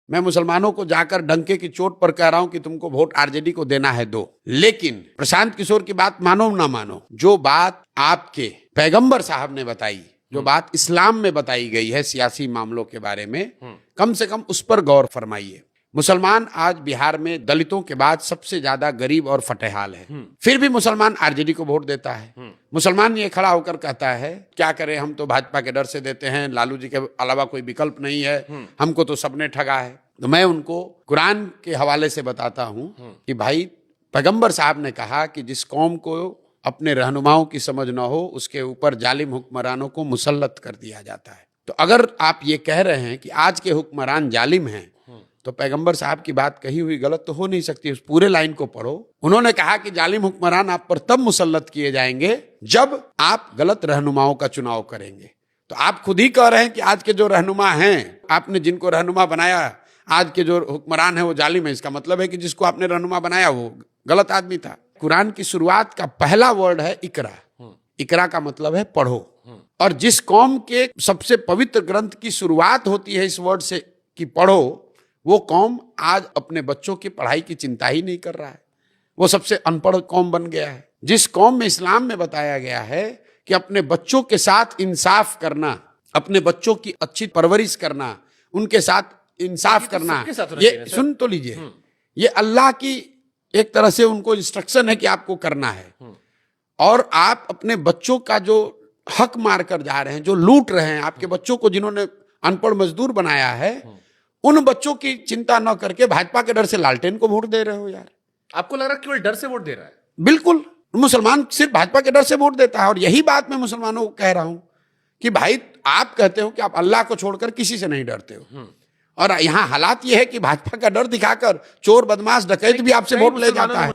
मैं मुसलमानों को जाकर डंके की चोट पर कह रहा हूं कि तुमको वोट आरजेडी को देना है दो, लेकिन प्रशांत किशोर की बात मानो ना मानो, जो बात आपके पैगंबर साहब ने बताई, जो बात इस्लाम में बताई गई है सियासी मामलों के बारे में, कम से कम उस पर गौर फरमाइए। मुसलमान आज बिहार में दलितों के बाद सबसे ज्यादा गरीब और फटेहाल है, फिर भी मुसलमान आरजेडी को वोट देता है। मुसलमान ये खड़ा होकर कहता है क्या करें, हम तो भाजपा के डर से देते हैं, लालू जी के अलावा कोई विकल्प नहीं है, हमको तो सबने ठगा है। तो मैं उनको कुरान के हवाले से बताता हूं कि भाई पैगंबर साहब ने कहा कि जिस कौम को अपने रहनुमाओं की समझ न हो उसके ऊपर जालिम हुक्मरानों को मुसल्लत कर दिया जाता है। तो अगर आप ये कह रहे हैं कि आज के हुक्मरान जालिम हैं, तो पैगंबर साहब की बात कही हुई गलत तो हो नहीं सकती। उस पूरे लाइन को पढ़ो। उन्होंने कहा कि जालिम हुक्मरान आप पर तब मुसल्लत किए जाएंगे जब आप गलत रहनुमाओं का चुनाव करेंगे। तो आप खुद ही कह रहे हैं कि आज के जो रहनुमा हैं, आपने जिनको रहनुमा बनाया, आज के जो हुक्मरान है वो जालिम है। इसका मतलब है कि जिसको आपने रहनुमा बनाया वो गलत आदमी था। कुरान की शुरुआत का पहला वर्ड है इकरा। इकरा का मतलब है पढ़ो। और जिस कौम के सबसे पवित्र ग्रंथ की शुरुआत होती है इस वर्ड से कि पढ़ो, वो कौम आज अपने बच्चों की पढ़ाई की चिंता ही नहीं कर रहा है। वो सबसे अनपढ़ कौम बन गया है। जिस कौम में इस्लाम में बताया गया है कि अपने बच्चों के साथ इंसाफ करना, अपने बच्चों की अच्छी परवरिश करना, उनके साथ इंसाफ करना, ये सुन तो लीजिए, ये अल्लाह की एक तरह से उनको इंस्ट्रक्शन है कि आपको करना है। और आप अपने बच्चों का जो हक मार कर जा रहे हैं, जो लूट रहे हैं, आपके बच्चों को जिन्होंने अनपढ़ मजदूर बनाया है, उन बच्चों की चिंता न करके भाजपा के डर से लालटेन को वोट दे रहे हो। यार आपको लग रहा है केवल डर से वोट दे रहा है? बिल्कुल, मुसलमान सिर्फ भाजपा के डर से वोट देता है। और यही बात मैं मुसलमानों को कह रहा हूं कि भाई आप कहते हो कि आप अल्लाह को छोड़कर किसी से नहीं डरते हो, और यहाँ हालात ये है कि भाजपा का डर दिखाकर चोर बदमाश डकैत भी आपसे वोट ले जाता है।